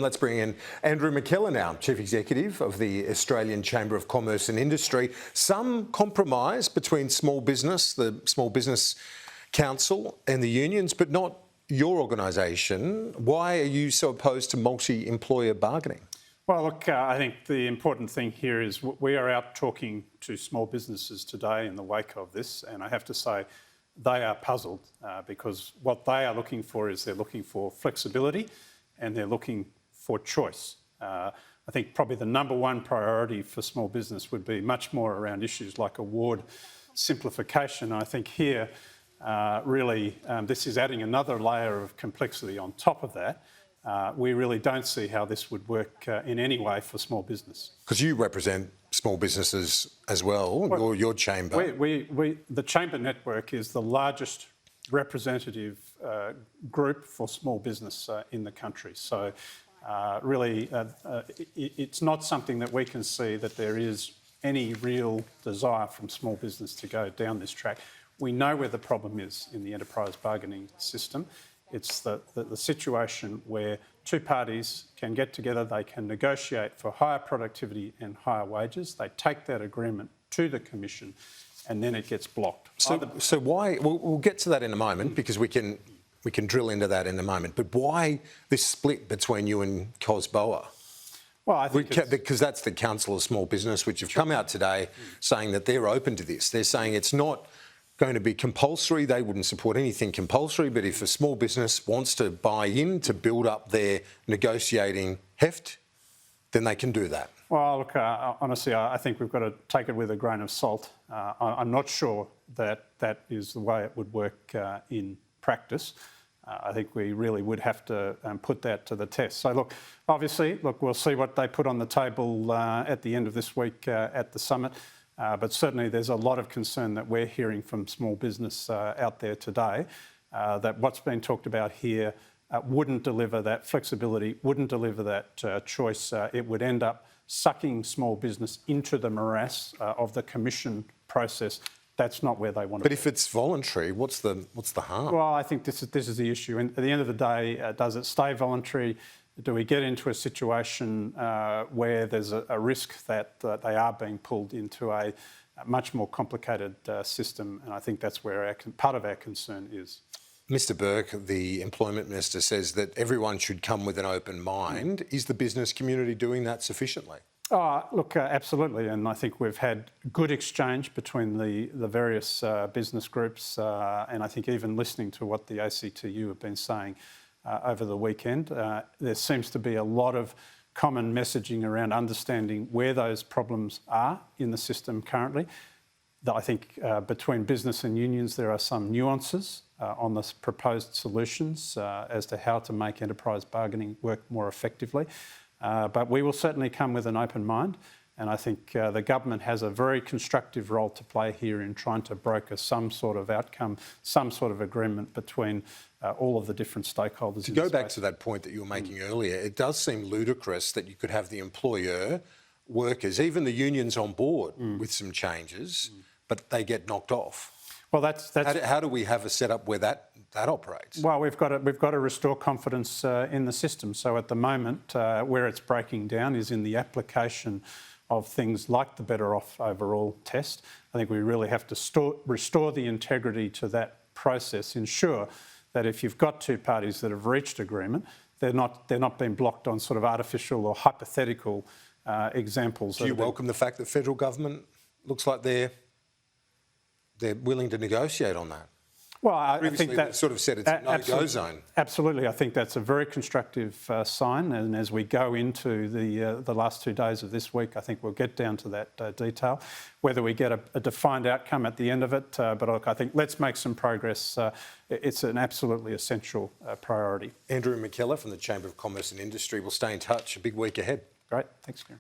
Let's bring in Andrew McKellar now, Chief Executive of the Australian Chamber of Commerce and Industry. Some compromise between small business, the Small Business Council and the unions, but not your organisation. Why are you so opposed to multi-employer bargaining? Well, look, I think the important thing here is we are out talking to small businesses today in the wake of this, and I have to say they are puzzled because what they are looking for is they're looking for flexibility and they're looking for choice. I think probably the number one priority for small business would be much more around issues like award simplification. I think here this is adding another layer of complexity on top of that. We really don't see how this would work in any way for small business. Because you represent small businesses as well, your chamber. The chamber network is the largest representative group for small business in the country. So it's not something that we can see that there is any real desire from small business to go down this track. We know where the problem is in the enterprise bargaining system. It's the situation where two parties can get together, they can negotiate for higher productivity and higher wages. They take that agreement to the Commission and then it gets blocked. So why, we'll get to that in a moment because we can drill into that in a moment, but why this split between you and COSBOA? Well, I think because that's the Council of Small Business, which have come out today saying that they're open to this. They're saying it's not going to be compulsory. They wouldn't support anything compulsory, but if a small business wants to buy in to build up their negotiating heft, then they can do that. Well, look, honestly, I think we've got to take it with a grain of salt. I'm not sure that that is the way it would work in practice. I think we really would have to put that to the test. So look, obviously, we'll see what they put on the table at the end of this week at the summit. But certainly there's a lot of concern that we're hearing from small business out there today that what's been talked about here wouldn't deliver that flexibility, wouldn't deliver that choice. It would end up sucking small business into the morass of the Commission process. That's not where they want to be. But if it's voluntary, what's the harm? Well, I think this is the issue. And at the end of the day, does it stay voluntary? Do we get into a situation where there's a risk that they are being pulled into a much more complicated system? And I think that's where part of our concern is. Mr Burke, the Employment Minister, says that everyone should come with an open mind. Is the business community doing that sufficiently? Look, absolutely. And I think we've had good exchange between the various business groups. And I think even listening to what the ACTU have been saying over the weekend, there seems to be a lot of common messaging around understanding where those problems are in the system currently. I think between business and unions there are some nuances on the proposed solutions as to how to make enterprise bargaining work more effectively. But we will certainly come with an open mind. And I think the government has a very constructive role to play here in trying to broker some sort of outcome, some sort of agreement between all of the different stakeholders. To go back to that point that you were making earlier, it does seem ludicrous that you could have the employer, workers, even the unions on board with some changes, but they get knocked off. Well, that's how do we have a setup where that operates? Well, we've got to restore confidence in the system. So at the moment, where it's breaking down is in the application of things like the Better Off Overall test. I think we really have to restore the integrity to that process, ensure that if you've got two parties that have reached agreement, they're not being blocked on sort of artificial or hypothetical examples. Do you welcome the fact that federal government looks like they're willing to negotiate on that? Well, I think that sort of said it's a no-go zone. Absolutely, I think that's a very constructive sign. And as we go into the last 2 days of this week, I think we'll get down to that detail. Whether we get a defined outcome at the end of it, but look, I think let's make some progress. It's an absolutely essential priority. Andrew McKellar from the Chamber of Commerce and Industry will stay in touch. A big week ahead. Great, thanks, Karen.